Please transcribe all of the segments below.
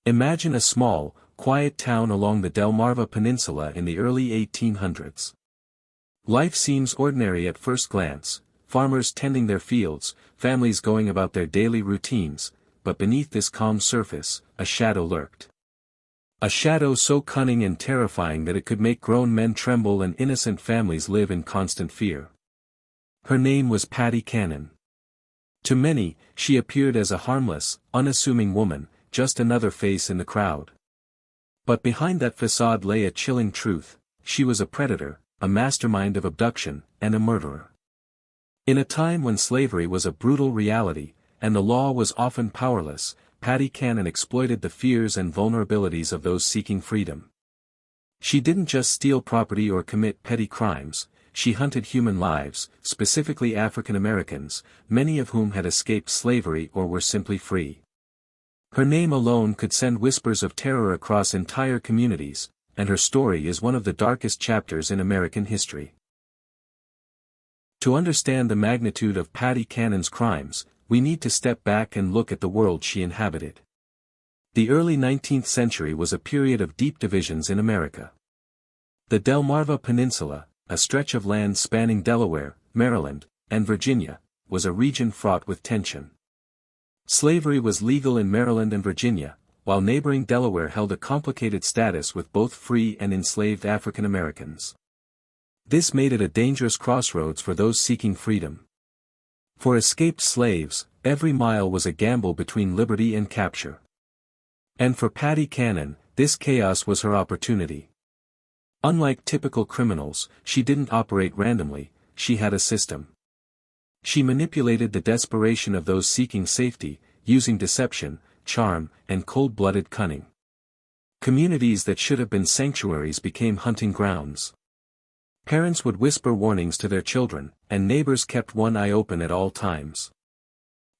Imagine a small, quiet town along the Delmarva Peninsula in the early 1800s. Life seems ordinary at first glance, farmers tending their fields, families going about their daily routines, but beneath this calm surface, a shadow lurked. A shadow so cunning and terrifying that it could make grown men tremble and innocent families live in constant fear. Her name was Patty Cannon. To many, she appeared as a harmless, unassuming woman, just another face in the crowd. But behind that facade lay a chilling truth: she was a predator, a mastermind of abduction, and a murderer. In a time when slavery was a brutal reality, and the law was often powerless, Patty Cannon exploited the fears and vulnerabilities of those seeking freedom. She didn't just steal property or commit petty crimes, she hunted human lives, specifically African Americans, many of whom had escaped slavery or were simply free. Her name alone could send whispers of terror across entire communities, and her story is one of the darkest chapters in American history. To understand the magnitude of Patty Cannon's crimes, we need to step back and look at the world she inhabited. The early 19th century was a period of deep divisions in America. The Delmarva Peninsula, a stretch of land spanning Delaware, Maryland, and Virginia, was a region fraught with tension. Slavery was legal in Maryland and Virginia, while neighboring Delaware held a complicated status with both free and enslaved African Americans. This made it a dangerous crossroads for those seeking freedom. For escaped slaves, every mile was a gamble between liberty and capture. And for Patty Cannon, this chaos was her opportunity. Unlike typical criminals, she didn't operate randomly, she had a system. She manipulated the desperation of those seeking safety, using deception, charm, and cold-blooded cunning. Communities that should have been sanctuaries became hunting grounds. Parents would whisper warnings to their children, and neighbors kept one eye open at all times.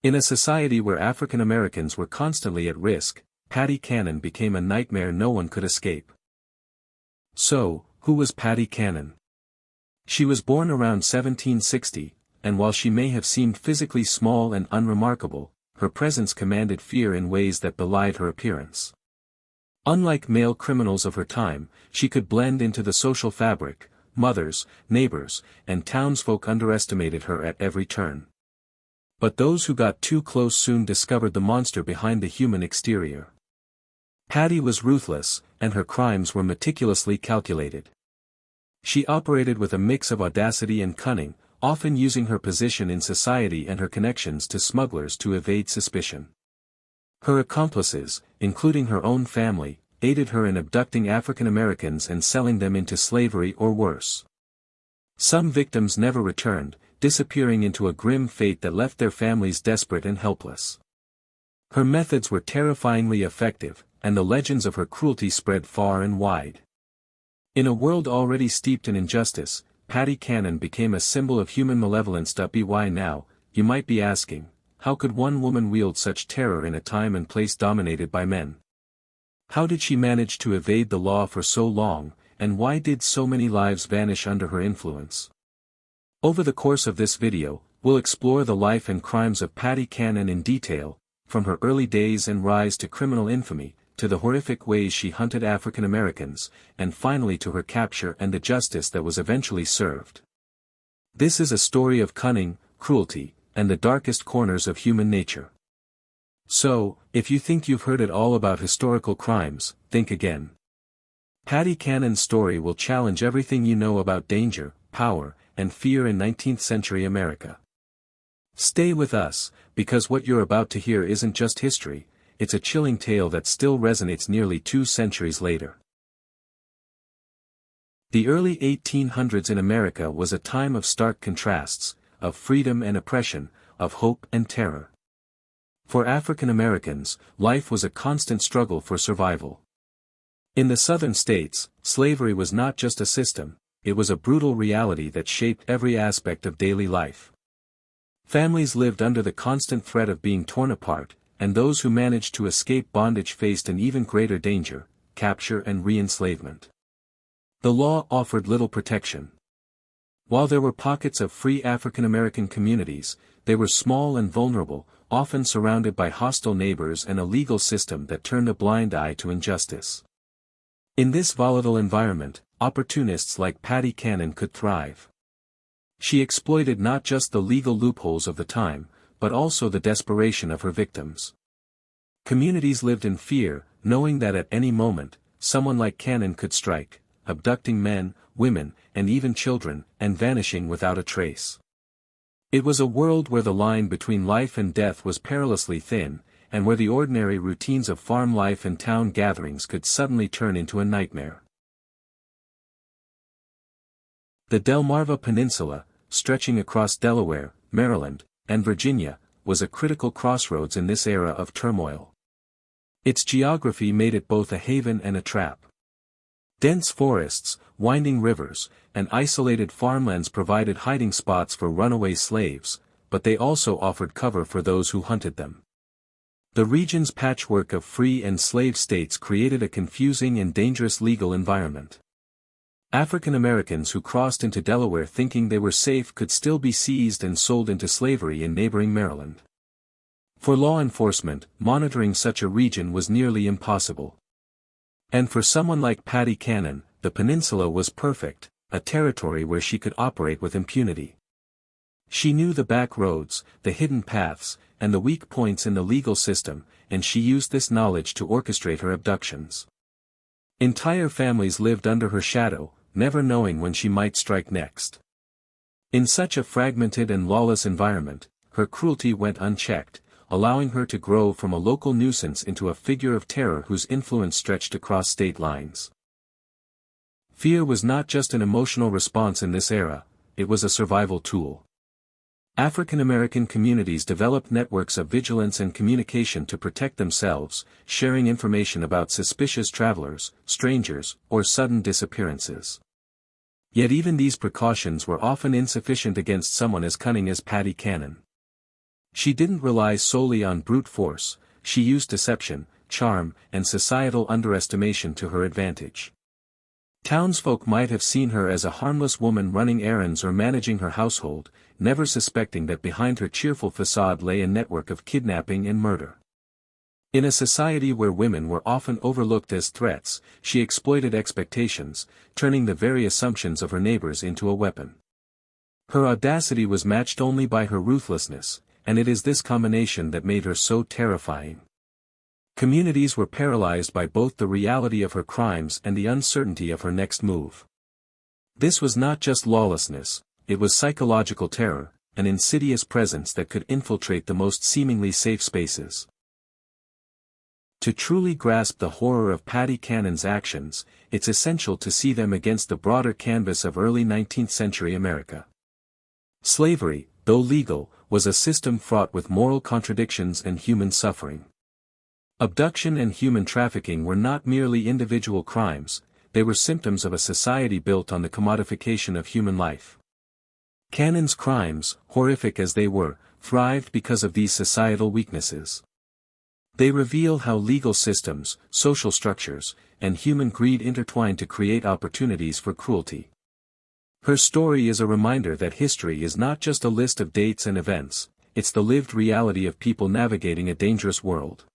In a society where African Americans were constantly at risk, Patty Cannon became a nightmare no one could escape. So, who was Patty Cannon? She was born around 1760, and while she may have seemed physically small and unremarkable, her presence commanded fear in ways that belied her appearance. Unlike male criminals of her time, she could blend into the social fabric. Mothers, neighbors, and townsfolk underestimated her at every turn. But those who got too close soon discovered the monster behind the human exterior. Patty was ruthless, and her crimes were meticulously calculated. She operated with a mix of audacity and cunning, often using her position in society and her connections to smugglers to evade suspicion. Her accomplices, including her own family, aided her in abducting African Americans and selling them into slavery or worse. Some victims never returned, disappearing into a grim fate that left their families desperate and helpless. Her methods were terrifyingly effective, and the legends of her cruelty spread far and wide. In a world already steeped in injustice, Patty Cannon became a symbol of human malevolence. Why now, you might be asking, how could one woman wield such terror in a time and place dominated by men? How did she manage to evade the law for so long, and why did so many lives vanish under her influence? Over the course of this video, we'll explore the life and crimes of Patty Cannon in detail, from her early days and rise to criminal infamy, to the horrific ways she hunted African Americans, and finally to her capture and the justice that was eventually served. This is a story of cunning, cruelty, and the darkest corners of human nature. So, if you think you've heard it all about historical crimes, think again. Patty Cannon's story will challenge everything you know about danger, power, and fear in 19th century America. Stay with us, because what you're about to hear isn't just history, it's a chilling tale that still resonates nearly 2 centuries later. The early 1800s in America was a time of stark contrasts, of freedom and oppression, of hope and terror. For African Americans, life was a constant struggle for survival. In the southern states, slavery was not just a system, it was a brutal reality that shaped every aspect of daily life. Families lived under the constant threat of being torn apart, and those who managed to escape bondage faced an even greater danger: capture and re-enslavement. The law offered little protection. While there were pockets of free African American communities, they were small and vulnerable, often surrounded by hostile neighbors and a legal system that turned a blind eye to injustice. In this volatile environment, opportunists like Patty Cannon could thrive. She exploited not just the legal loopholes of the time, but also the desperation of her victims. Communities lived in fear, knowing that at any moment, someone like Cannon could strike, abducting men, women, and even children, and vanishing without a trace. It was a world where the line between life and death was perilously thin, and where the ordinary routines of farm life and town gatherings could suddenly turn into a nightmare. The Delmarva Peninsula, stretching across Delaware, Maryland, and Virginia, was a critical crossroads in this era of turmoil. Its geography made it both a haven and a trap. Dense forests, winding rivers, and isolated farmlands provided hiding spots for runaway slaves, but they also offered cover for those who hunted them. The region's patchwork of free and slave states created a confusing and dangerous legal environment. African Americans who crossed into Delaware thinking they were safe could still be seized and sold into slavery in neighboring Maryland. For law enforcement, monitoring such a region was nearly impossible. And for someone like Patty Cannon, the peninsula was perfect, a territory where she could operate with impunity. She knew the back roads, the hidden paths, and the weak points in the legal system, and she used this knowledge to orchestrate her abductions. Entire families lived under her shadow, never knowing when she might strike next. In such a fragmented and lawless environment, her cruelty went unchecked, allowing her to grow from a local nuisance into a figure of terror whose influence stretched across state lines. Fear was not just an emotional response in this era, it was a survival tool. African American communities developed networks of vigilance and communication to protect themselves, sharing information about suspicious travelers, strangers, or sudden disappearances. Yet even these precautions were often insufficient against someone as cunning as Patty Cannon. She didn't rely solely on brute force, she used deception, charm, and societal underestimation to her advantage. Townsfolk might have seen her as a harmless woman running errands or managing her household, never suspecting that behind her cheerful facade lay a network of kidnapping and murder. In a society where women were often overlooked as threats, she exploited expectations, turning the very assumptions of her neighbors into a weapon. Her audacity was matched only by her ruthlessness, and it is this combination that made her so terrifying. Communities were paralyzed by both the reality of her crimes and the uncertainty of her next move. This was not just lawlessness, it was psychological terror, an insidious presence that could infiltrate the most seemingly safe spaces. To truly grasp the horror of Patty Cannon's actions, it's essential to see them against the broader canvas of early 19th century America. Slavery, though legal, was a system fraught with moral contradictions and human suffering. Abduction and human trafficking were not merely individual crimes, they were symptoms of a society built on the commodification of human life. Cannon's crimes, horrific as they were, thrived because of these societal weaknesses. They reveal how legal systems, social structures, and human greed intertwine to create opportunities for cruelty. Her story is a reminder that history is not just a list of dates and events, it's the lived reality of people navigating a dangerous world.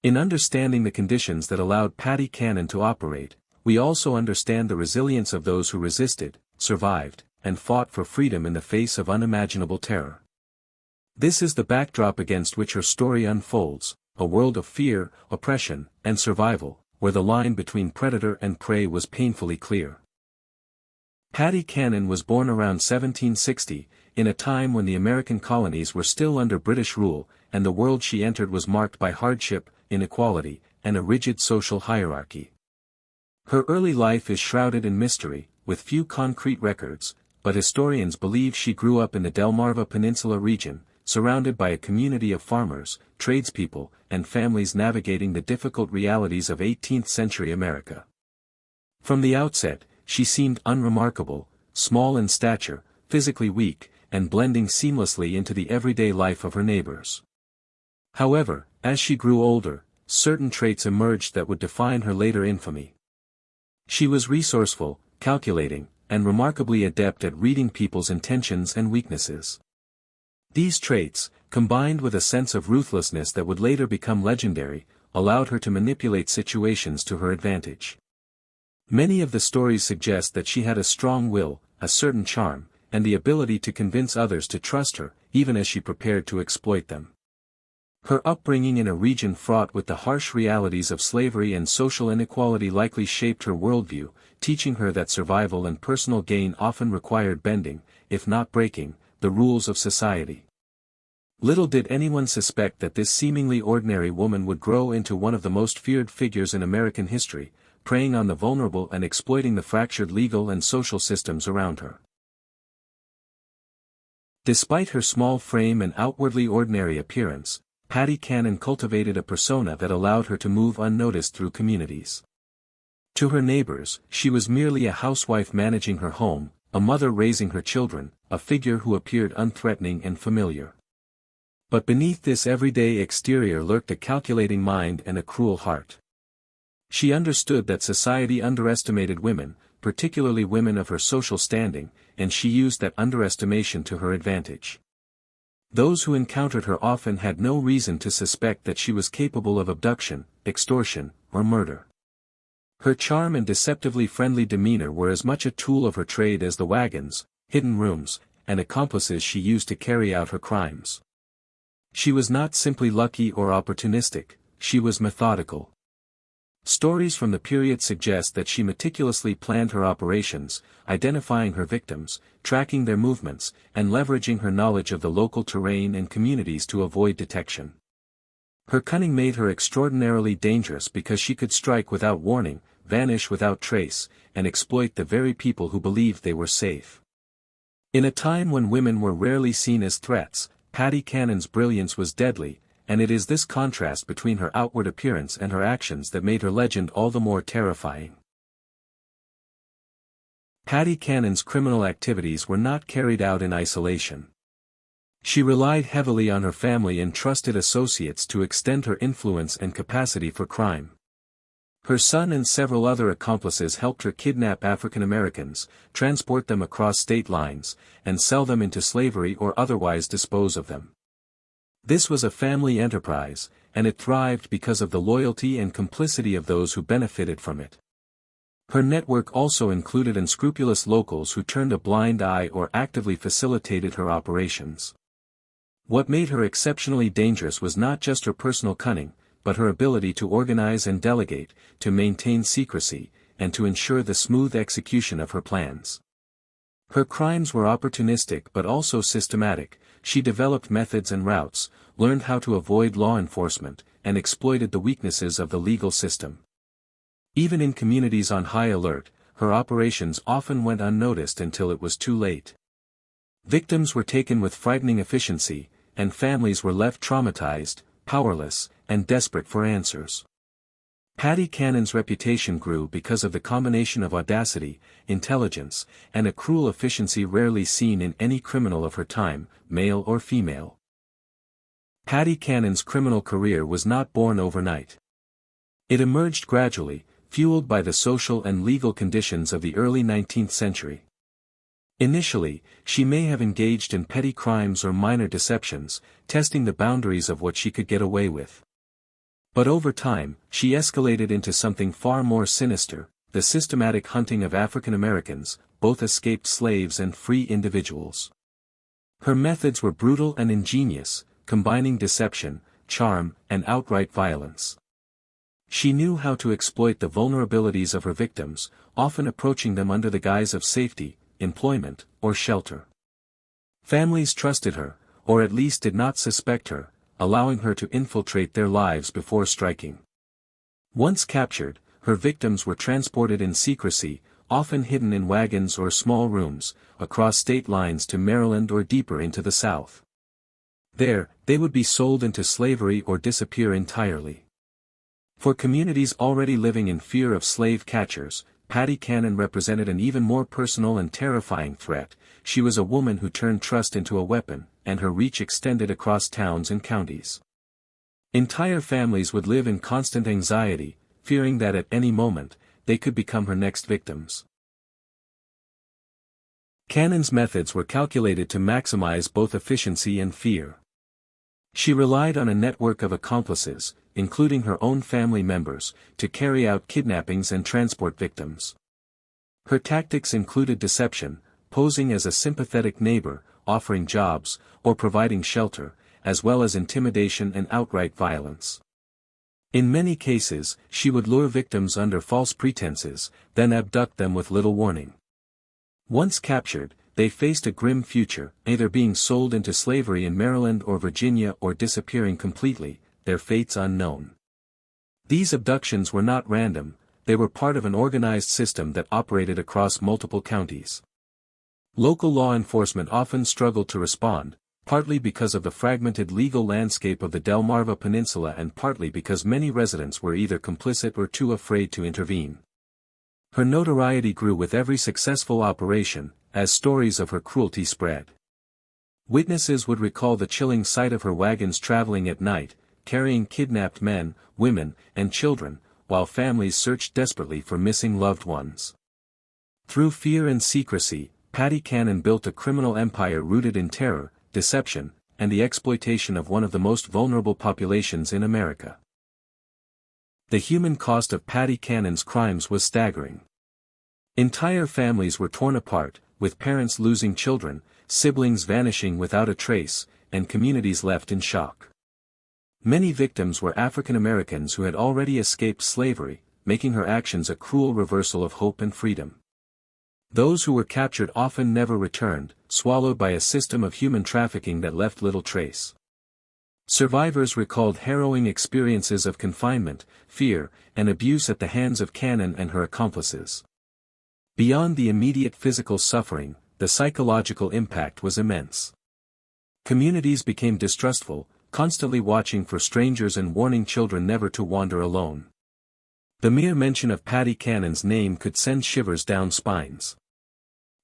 In understanding the conditions that allowed Patty Cannon to operate, we also understand the resilience of those who resisted, survived, and fought for freedom in the face of unimaginable terror. This is the backdrop against which her story unfolds, a world of fear, oppression, and survival, where the line between predator and prey was painfully clear. Patty Cannon was born around 1760, in a time when the American colonies were still under British rule, and the world she entered was marked by hardship, inequality, and a rigid social hierarchy. Her early life is shrouded in mystery, with few concrete records, but historians believe she grew up in the Delmarva Peninsula region, surrounded by a community of farmers, tradespeople, and families navigating the difficult realities of 18th-century America. From the outset, she seemed unremarkable, small in stature, physically weak, and blending seamlessly into the everyday life of her neighbors. However, as she grew older, certain traits emerged that would define her later infamy. She was resourceful, calculating, and remarkably adept at reading people's intentions and weaknesses. These traits, combined with a sense of ruthlessness that would later become legendary, allowed her to manipulate situations to her advantage. Many of the stories suggest that she had a strong will, a certain charm, and the ability to convince others to trust her, even as she prepared to exploit them. Her upbringing in a region fraught with the harsh realities of slavery and social inequality likely shaped her worldview, teaching her that survival and personal gain often required bending, if not breaking, the rules of society. Little did anyone suspect that this seemingly ordinary woman would grow into one of the most feared figures in American history, preying on the vulnerable and exploiting the fractured legal and social systems around her. Despite her small frame and outwardly ordinary appearance, Patty Cannon cultivated a persona that allowed her to move unnoticed through communities. To her neighbors, she was merely a housewife managing her home, a mother raising her children, a figure who appeared unthreatening and familiar. But beneath this everyday exterior lurked a calculating mind and a cruel heart. She understood that society underestimated women, particularly women of her social standing, and she used that underestimation to her advantage. Those who encountered her often had no reason to suspect that she was capable of abduction, extortion, or murder. Her charm and deceptively friendly demeanor were as much a tool of her trade as the wagons, hidden rooms, and accomplices she used to carry out her crimes. She was not simply lucky or opportunistic, she was methodical. Stories from the period suggest that she meticulously planned her operations, identifying her victims, tracking their movements, and leveraging her knowledge of the local terrain and communities to avoid detection. Her cunning made her extraordinarily dangerous because she could strike without warning, vanish without trace, and exploit the very people who believed they were safe. In a time when women were rarely seen as threats, Patty Cannon's brilliance was deadly, and it is this contrast between her outward appearance and her actions that made her legend all the more terrifying. Patty Cannon's criminal activities were not carried out in isolation. She relied heavily on her family and trusted associates to extend her influence and capacity for crime. Her son and several other accomplices helped her kidnap African Americans, transport them across state lines, and sell them into slavery or otherwise dispose of them. This was a family enterprise, and it thrived because of the loyalty and complicity of those who benefited from it. Her network also included unscrupulous locals who turned a blind eye or actively facilitated her operations. What made her exceptionally dangerous was not just her personal cunning, but her ability to organize and delegate, to maintain secrecy, and to ensure the smooth execution of her plans. Her crimes were opportunistic but also systematic. She developed methods and routes, learned how to avoid law enforcement, and exploited the weaknesses of the legal system. Even in communities on high alert, her operations often went unnoticed until it was too late. Victims were taken with frightening efficiency, and families were left traumatized, powerless, and desperate for answers. Patty Cannon's reputation grew because of the combination of audacity, intelligence, and a cruel efficiency rarely seen in any criminal of her time, male or female. Patty Cannon's criminal career was not born overnight. It emerged gradually, fueled by the social and legal conditions of the early 19th century. Initially, she may have engaged in petty crimes or minor deceptions, testing the boundaries of what she could get away with. But over time, she escalated into something far more sinister, the systematic hunting of African Americans, both escaped slaves and free individuals. Her methods were brutal and ingenious, combining deception, charm, and outright violence. She knew how to exploit the vulnerabilities of her victims, often approaching them under the guise of safety, employment, or shelter. Families trusted her, or at least did not suspect her, allowing her to infiltrate their lives before striking. Once captured, her victims were transported in secrecy, often hidden in wagons or small rooms, across state lines to Maryland or deeper into the South. There, they would be sold into slavery or disappear entirely. For communities already living in fear of slave catchers, Patty Cannon represented an even more personal and terrifying threat. She was a woman who turned trust into a weapon, and her reach extended across towns and counties. Entire families would live in constant anxiety, fearing that at any moment, they could become her next victims. Cannon's methods were calculated to maximize both efficiency and fear. She relied on a network of accomplices, including her own family members, to carry out kidnappings and transport victims. Her tactics included deception, posing as a sympathetic neighbor, offering jobs, or providing shelter, as well as intimidation and outright violence. In many cases, she would lure victims under false pretenses, then abduct them with little warning. Once captured, they faced a grim future, either being sold into slavery in Maryland or Virginia or disappearing completely, their fates unknown. These abductions were not random, they were part of an organized system that operated across multiple counties. Local law enforcement often struggled to respond, partly because of the fragmented legal landscape of the Delmarva Peninsula and partly because many residents were either complicit or too afraid to intervene. Her notoriety grew with every successful operation, as stories of her cruelty spread. Witnesses would recall the chilling sight of her wagons traveling at night, carrying kidnapped men, women, and children, while families searched desperately for missing loved ones. Through fear and secrecy, Patty Cannon built a criminal empire rooted in terror, deception, and the exploitation of one of the most vulnerable populations in America. The human cost of Patty Cannon's crimes was staggering. Entire families were torn apart, with parents losing children, siblings vanishing without a trace, and communities left in shock. Many victims were African Americans who had already escaped slavery, making her actions a cruel reversal of hope and freedom. Those who were captured often never returned, swallowed by a system of human trafficking that left little trace. Survivors recalled harrowing experiences of confinement, fear, and abuse at the hands of Cannon and her accomplices. Beyond the immediate physical suffering, the psychological impact was immense. Communities became distrustful, constantly watching for strangers and warning children never to wander alone. The mere mention of Patty Cannon's name could send shivers down spines.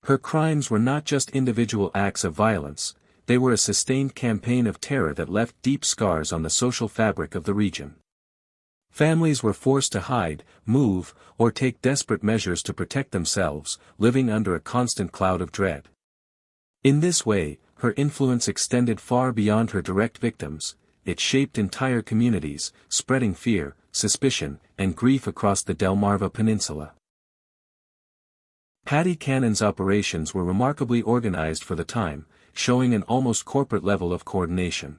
Her crimes were not just individual acts of violence, they were a sustained campaign of terror that left deep scars on the social fabric of the region. Families were forced to hide, move, or take desperate measures to protect themselves, living under a constant cloud of dread. In this way, her influence extended far beyond her direct victims, it shaped entire communities, spreading fear, suspicion, and grief across the Delmarva Peninsula. Patty Cannon's operations were remarkably organized for the time, showing an almost corporate level of coordination.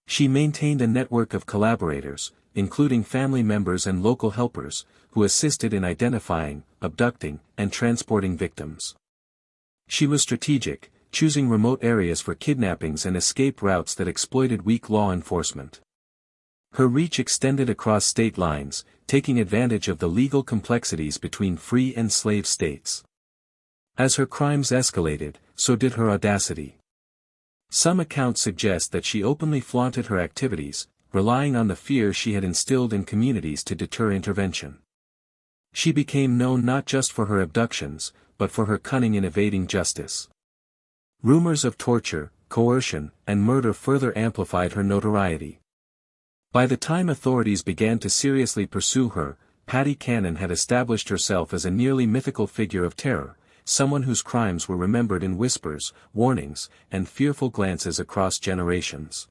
She maintained a network of collaborators, including family members and local helpers, who assisted in identifying, abducting, and transporting victims. She was strategic, choosing remote areas for kidnappings and escape routes that exploited weak law enforcement. Her reach extended across state lines, taking advantage of the legal complexities between free and slave states. As her crimes escalated, so did her audacity. Some accounts suggest that she openly flaunted her activities, relying on the fear she had instilled in communities to deter intervention. She became known not just for her abductions, but for her cunning in evading justice. Rumors of torture, coercion, and murder further amplified her notoriety. By the time authorities began to seriously pursue her, Patty Cannon had established herself as a nearly mythical figure of terror, someone whose crimes were remembered in whispers, warnings, and fearful glances across generations.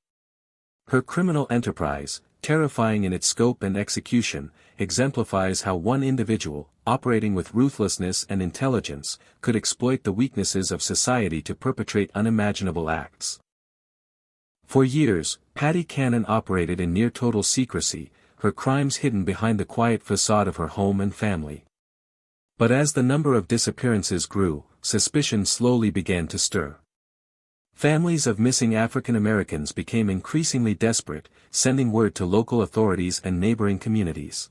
Her criminal enterprise, terrifying in its scope and execution, exemplifies how one individual, operating with ruthlessness and intelligence, could exploit the weaknesses of society to perpetrate unimaginable acts. For years, Patty Cannon operated in near-total secrecy, her crimes hidden behind the quiet facade of her home and family. But as the number of disappearances grew, suspicion slowly began to stir. Families of missing African Americans became increasingly desperate, sending word to local authorities and neighboring communities.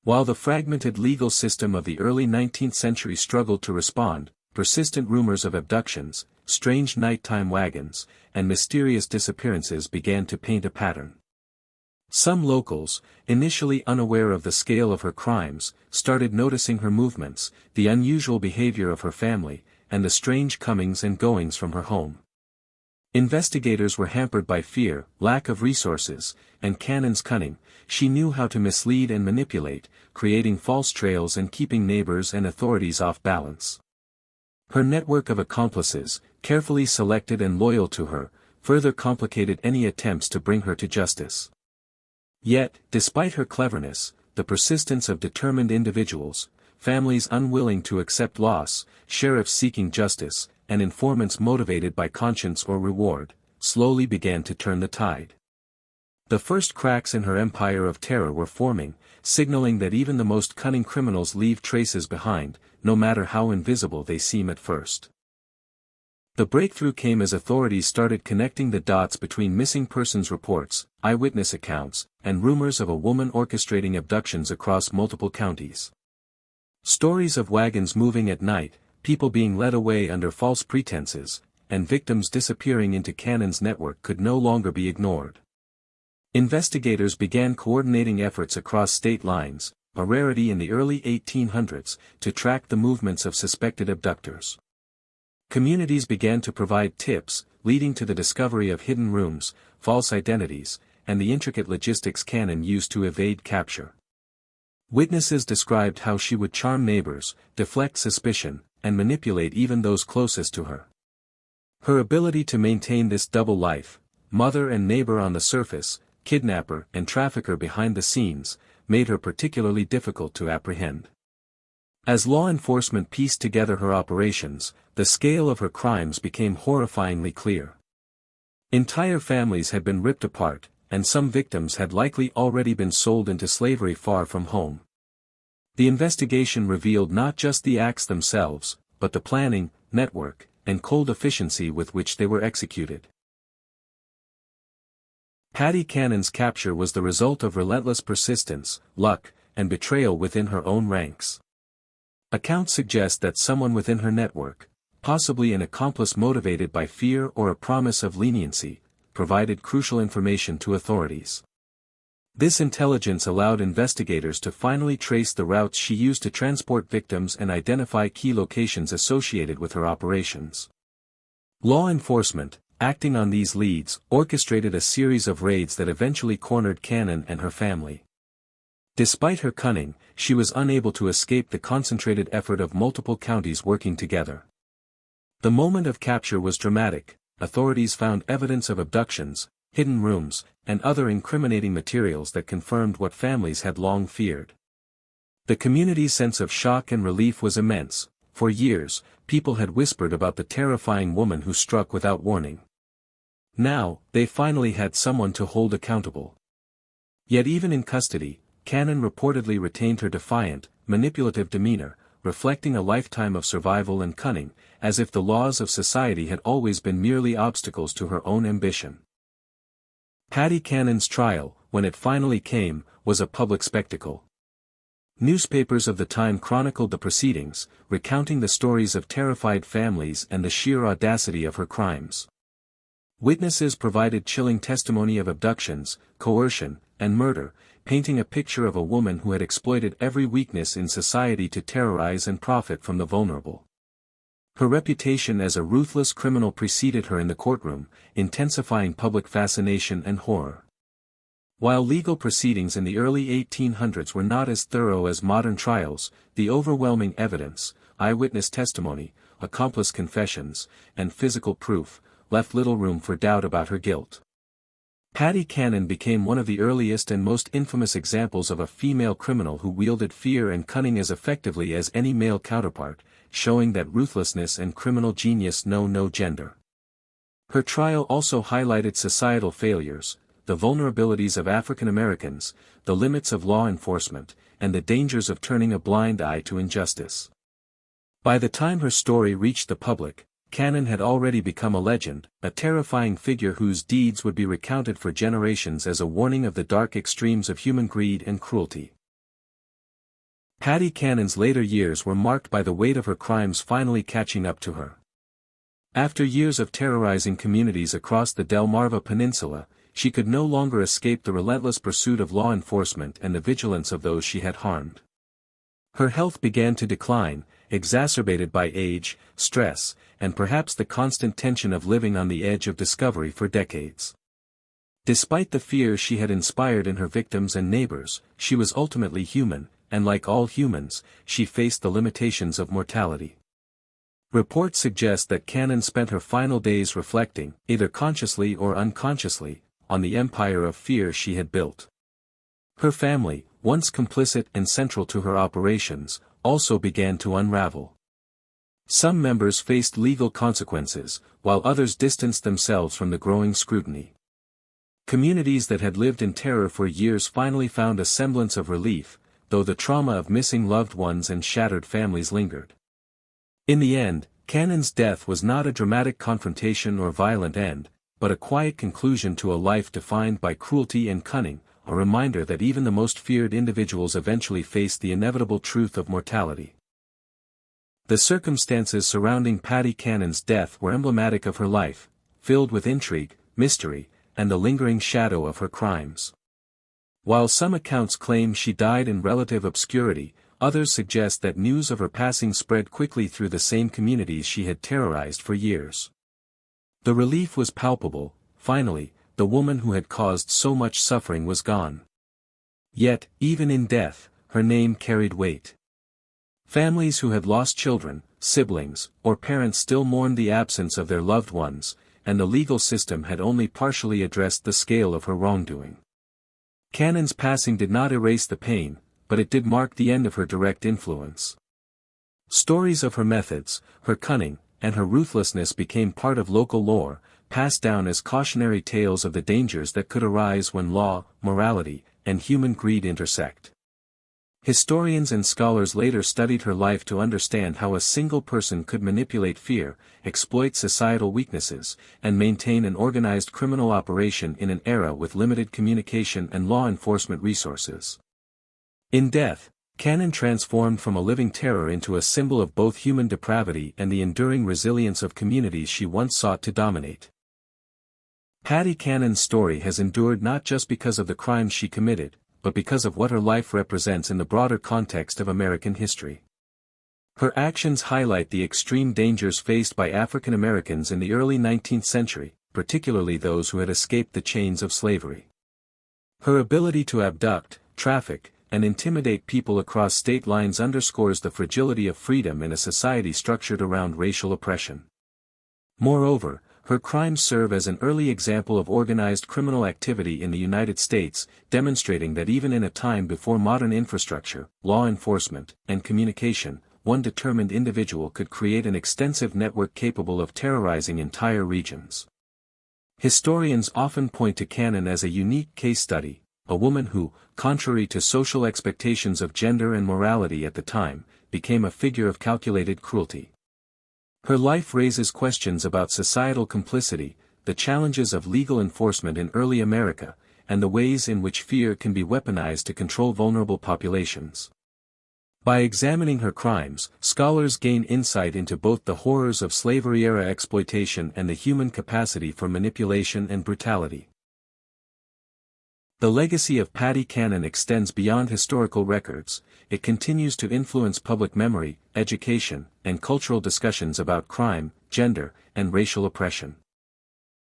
While the fragmented legal system of the early 19th century struggled to respond, persistent rumors of abductions, strange nighttime wagons, and mysterious disappearances began to paint a pattern. Some locals, initially unaware of the scale of her crimes, started noticing her movements, the unusual behavior of her family, and the strange comings and goings from her home. Investigators were hampered by fear, lack of resources, and Cannon's cunning. She knew how to mislead and manipulate, creating false trails and keeping neighbors and authorities off balance. Her network of accomplices, carefully selected and loyal to her, further complicated any attempts to bring her to justice. Yet, despite her cleverness, the persistence of determined individuals, families unwilling to accept loss, sheriffs seeking justice, and informants motivated by conscience or reward, slowly began to turn the tide. The first cracks in her empire of terror were forming, signaling that even the most cunning criminals leave traces behind, no matter how invisible they seem at first. The breakthrough came as authorities started connecting the dots between missing persons reports, eyewitness accounts, and rumors of a woman orchestrating abductions across multiple counties. Stories of wagons moving at night, people being led away under false pretenses, and victims disappearing into Cannon's network could no longer be ignored. Investigators began coordinating efforts across state lines, a rarity in the early 1800s, to track the movements of suspected abductors. Communities began to provide tips, leading to the discovery of hidden rooms, false identities, and the intricate logistics Cannon used to evade capture. Witnesses described how she would charm neighbors, deflect suspicion, and manipulate even those closest to her. Her ability to maintain this double life, mother and neighbor on the surface, kidnapper and trafficker behind the scenes, made her particularly difficult to apprehend. As law enforcement pieced together her operations, the scale of her crimes became horrifyingly clear. Entire families had been ripped apart, and some victims had likely already been sold into slavery far from home. The investigation revealed not just the acts themselves, but the planning, network, and cold efficiency with which they were executed. Patty Cannon's capture was the result of relentless persistence, luck, and betrayal within her own ranks. Accounts suggest that someone within her network, possibly an accomplice motivated by fear or a promise of leniency, provided crucial information to authorities. This intelligence allowed investigators to finally trace the routes she used to transport victims and identify key locations associated with her operations. Law enforcement, acting on these leads, orchestrated a series of raids that eventually cornered Cannon and her family. Despite her cunning, she was unable to escape the concentrated effort of multiple counties working together. The moment of capture was dramatic. Authorities found evidence of abductions, hidden rooms, and other incriminating materials that confirmed what families had long feared. The community's sense of shock and relief was immense. For years, people had whispered about the terrifying woman who struck without warning. Now, they finally had someone to hold accountable. Yet even in custody, Cannon reportedly retained her defiant, manipulative demeanor, reflecting a lifetime of survival and cunning, as if the laws of society had always been merely obstacles to her own ambition. Patty Cannon's trial, when it finally came, was a public spectacle. Newspapers of the time chronicled the proceedings, recounting the stories of terrified families and the sheer audacity of her crimes. Witnesses provided chilling testimony of abductions, coercion, and murder, painting a picture of a woman who had exploited every weakness in society to terrorize and profit from the vulnerable. Her reputation as a ruthless criminal preceded her in the courtroom, intensifying public fascination and horror. While legal proceedings in the early 1800s were not as thorough as modern trials, the overwhelming evidence, eyewitness testimony, accomplice confessions, and physical proof, left little room for doubt about her guilt. Patty Cannon became one of the earliest and most infamous examples of a female criminal who wielded fear and cunning as effectively as any male counterpart, showing that ruthlessness and criminal genius know no gender. Her trial also highlighted societal failures, the vulnerabilities of African Americans, the limits of law enforcement, and the dangers of turning a blind eye to injustice. By the time her story reached the public, Cannon had already become a legend, a terrifying figure whose deeds would be recounted for generations as a warning of the dark extremes of human greed and cruelty. Patty Cannon's later years were marked by the weight of her crimes finally catching up to her. After years of terrorizing communities across the Delmarva Peninsula, she could no longer escape the relentless pursuit of law enforcement and the vigilance of those she had harmed. Her health began to decline, exacerbated by age, stress, and perhaps the constant tension of living on the edge of discovery for decades. Despite the fear she had inspired in her victims and neighbors, she was ultimately human, and like all humans, she faced the limitations of mortality. Reports suggest that Cannon spent her final days reflecting, either consciously or unconsciously, on the empire of fear she had built. Her family, once complicit and central to her operations, also began to unravel. Some members faced legal consequences, while others distanced themselves from the growing scrutiny. Communities that had lived in terror for years finally found a semblance of relief, though the trauma of missing loved ones and shattered families lingered. In the end, Cannon's death was not a dramatic confrontation or violent end, but a quiet conclusion to a life defined by cruelty and cunning, a reminder that even the most feared individuals eventually face the inevitable truth of mortality. The circumstances surrounding Patty Cannon's death were emblematic of her life, filled with intrigue, mystery, and the lingering shadow of her crimes. While some accounts claim she died in relative obscurity, others suggest that news of her passing spread quickly through the same communities she had terrorized for years. The relief was palpable. Finally, the woman who had caused so much suffering was gone. Yet, even in death, her name carried weight. Families who had lost children, siblings, or parents still mourned the absence of their loved ones, and the legal system had only partially addressed the scale of her wrongdoing. Cannon's passing did not erase the pain, but it did mark the end of her direct influence. Stories of her methods, her cunning, and her ruthlessness became part of local lore, passed down as cautionary tales of the dangers that could arise when law, morality, and human greed intersect. Historians and scholars later studied her life to understand how a single person could manipulate fear, exploit societal weaknesses, and maintain an organized criminal operation in an era with limited communication and law enforcement resources. In death, Cannon transformed from a living terror into a symbol of both human depravity and the enduring resilience of communities she once sought to dominate. Patty Cannon's story has endured not just because of the crimes she committed, but because of what her life represents in the broader context of American history. Her actions highlight the extreme dangers faced by African Americans in the early 19th century, particularly those who had escaped the chains of slavery. Her ability to abduct, traffic, and intimidate people across state lines underscores the fragility of freedom in a society structured around racial oppression. Moreover, her crimes serve as an early example of organized criminal activity in the United States, demonstrating that even in a time before modern infrastructure, law enforcement, and communication, one determined individual could create an extensive network capable of terrorizing entire regions. Historians often point to Cannon as a unique case study, a woman who, contrary to social expectations of gender and morality at the time, became a figure of calculated cruelty. Her life raises questions about societal complicity, the challenges of legal enforcement in early America, and the ways in which fear can be weaponized to control vulnerable populations. By examining her crimes, scholars gain insight into both the horrors of slavery-era exploitation and the human capacity for manipulation and brutality. The legacy of Patty Cannon extends beyond historical records. It continues to influence public memory, education, and cultural discussions about crime, gender, and racial oppression.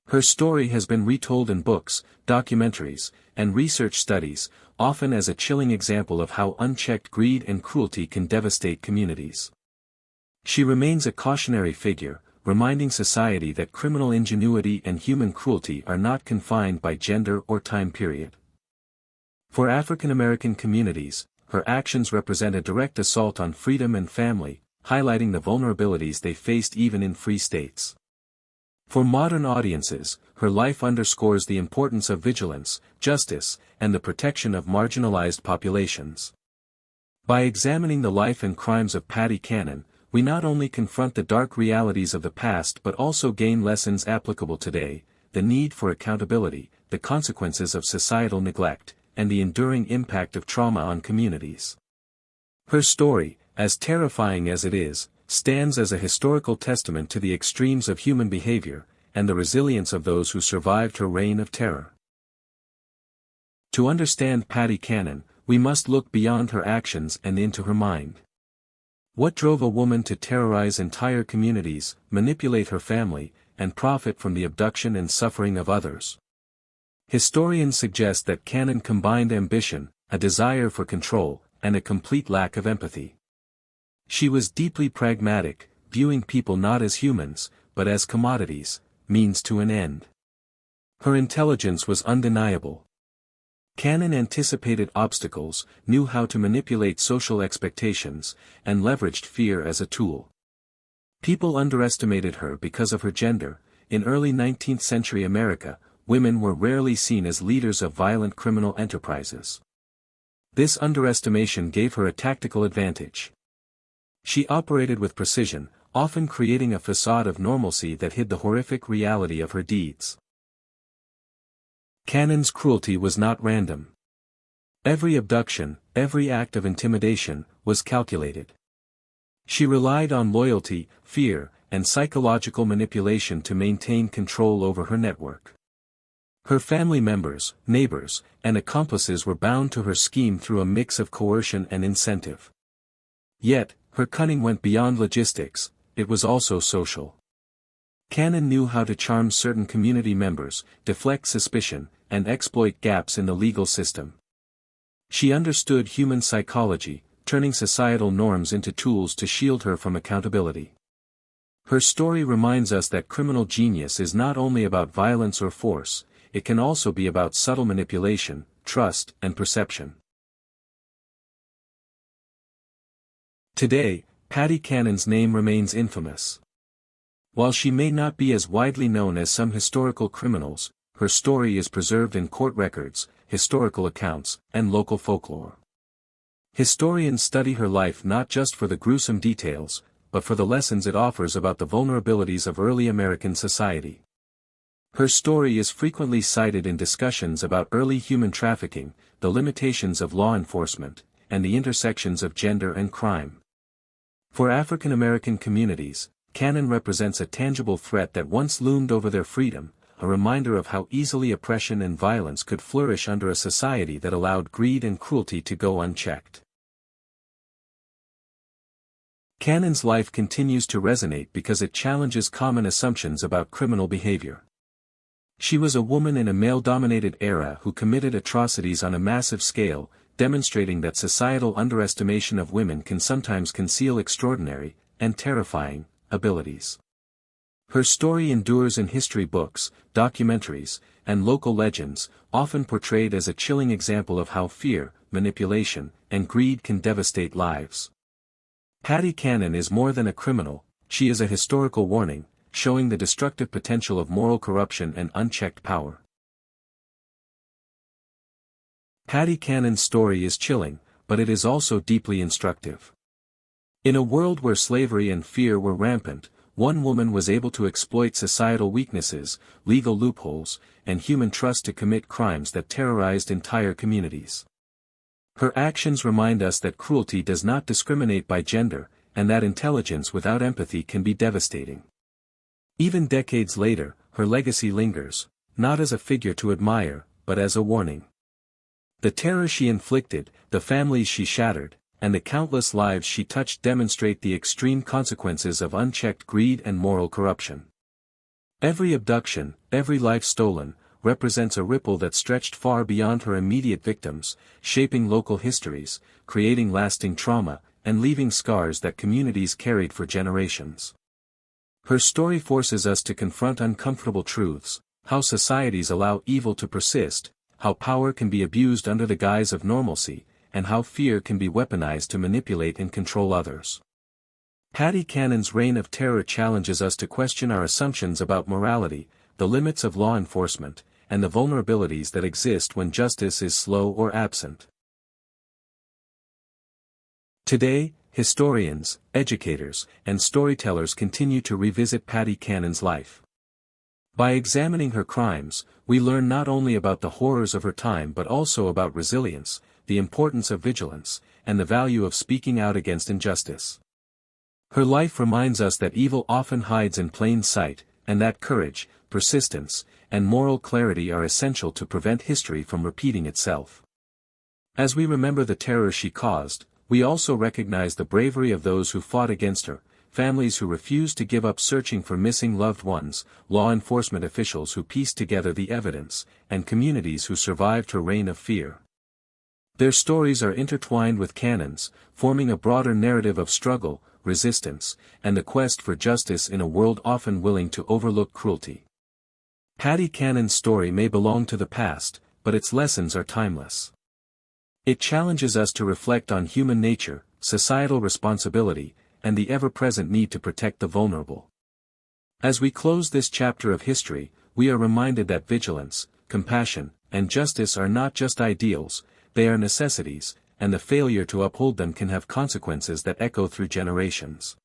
Her story has been retold in books, documentaries, and research studies, often as a chilling example of how unchecked greed and cruelty can devastate communities. She remains a cautionary figure, reminding society that criminal ingenuity and human cruelty are not confined by gender or time period. For African American communities, her actions represent a direct assault on freedom and family, highlighting the vulnerabilities they faced even in free states. For modern audiences, her life underscores the importance of vigilance, justice, and the protection of marginalized populations. By examining the life and crimes of Patty Cannon, we not only confront the dark realities of the past but also gain lessons applicable today: the need for accountability, the consequences of societal neglect, and the enduring impact of trauma on communities. Her story, as terrifying as it is, stands as a historical testament to the extremes of human behavior, and the resilience of those who survived her reign of terror. To understand Patty Cannon, we must look beyond her actions and into her mind. What drove a woman to terrorize entire communities, manipulate her family, and profit from the abduction and suffering of others? Historians suggest that Cannon combined ambition, a desire for control, and a complete lack of empathy. She was deeply pragmatic, viewing people not as humans, but as commodities, means to an end. Her intelligence was undeniable. Cannon anticipated obstacles, knew how to manipulate social expectations, and leveraged fear as a tool. People underestimated her because of her gender. In early 19th century America, women were rarely seen as leaders of violent criminal enterprises. This underestimation gave her a tactical advantage. She operated with precision, often creating a facade of normalcy that hid the horrific reality of her deeds. Cannon's cruelty was not random. Every abduction, every act of intimidation, was calculated. She relied on loyalty, fear, and psychological manipulation to maintain control over her network. Her family members, neighbors, and accomplices were bound to her scheme through a mix of coercion and incentive. Yet, her cunning went beyond logistics, it was also social. Cannon knew how to charm certain community members, deflect suspicion, and exploit gaps in the legal system. She understood human psychology, turning societal norms into tools to shield her from accountability. Her story reminds us that criminal genius is not only about violence or force, it can also be about subtle manipulation, trust, and perception. Today, Patty Cannon's name remains infamous. While she may not be as widely known as some historical criminals, her story is preserved in court records, historical accounts, and local folklore. Historians study her life not just for the gruesome details, but for the lessons it offers about the vulnerabilities of early American society. Her story is frequently cited in discussions about early human trafficking, the limitations of law enforcement, and the intersections of gender and crime. For African American communities, Cannon represents a tangible threat that once loomed over their freedom, a reminder of how easily oppression and violence could flourish under a society that allowed greed and cruelty to go unchecked. Cannon's life continues to resonate because it challenges common assumptions about criminal behavior. She was a woman in a male-dominated era who committed atrocities on a massive scale, demonstrating that societal underestimation of women can sometimes conceal extraordinary, and terrifying, abilities. Her story endures in history books, documentaries, and local legends, often portrayed as a chilling example of how fear, manipulation, and greed can devastate lives. Patty Cannon is more than a criminal, she is a historical warning, showing the destructive potential of moral corruption and unchecked power. Patty Cannon's story is chilling, but it is also deeply instructive. In a world where slavery and fear were rampant, one woman was able to exploit societal weaknesses, legal loopholes, and human trust to commit crimes that terrorized entire communities. Her actions remind us that cruelty does not discriminate by gender, and that intelligence without empathy can be devastating. Even decades later, her legacy lingers, not as a figure to admire, but as a warning. The terror she inflicted, the families she shattered, and the countless lives she touched demonstrate the extreme consequences of unchecked greed and moral corruption. Every abduction, every life stolen, represents a ripple that stretched far beyond her immediate victims, shaping local histories, creating lasting trauma, and leaving scars that communities carried for generations. Her story forces us to confront uncomfortable truths, how societies allow evil to persist, how power can be abused under the guise of normalcy, and how fear can be weaponized to manipulate and control others. Patty Cannon's reign of terror challenges us to question our assumptions about morality, the limits of law enforcement, and the vulnerabilities that exist when justice is slow or absent. Today, historians, educators, and storytellers continue to revisit Patty Cannon's life. By examining her crimes, we learn not only about the horrors of her time but also about resilience, the importance of vigilance, and the value of speaking out against injustice. Her life reminds us that evil often hides in plain sight, and that courage, persistence, and moral clarity are essential to prevent history from repeating itself. As we remember the terror she caused, we also recognize the bravery of those who fought against her, families who refused to give up searching for missing loved ones, law enforcement officials who pieced together the evidence, and communities who survived her reign of fear. Their stories are intertwined with Cannon's, forming a broader narrative of struggle, resistance, and the quest for justice in a world often willing to overlook cruelty. Paddy Cannon's story may belong to the past, but its lessons are timeless. It challenges us to reflect on human nature, societal responsibility, and the ever-present need to protect the vulnerable. As we close this chapter of history, we are reminded that vigilance, compassion, and justice are not just ideals, they are necessities, and the failure to uphold them can have consequences that echo through generations.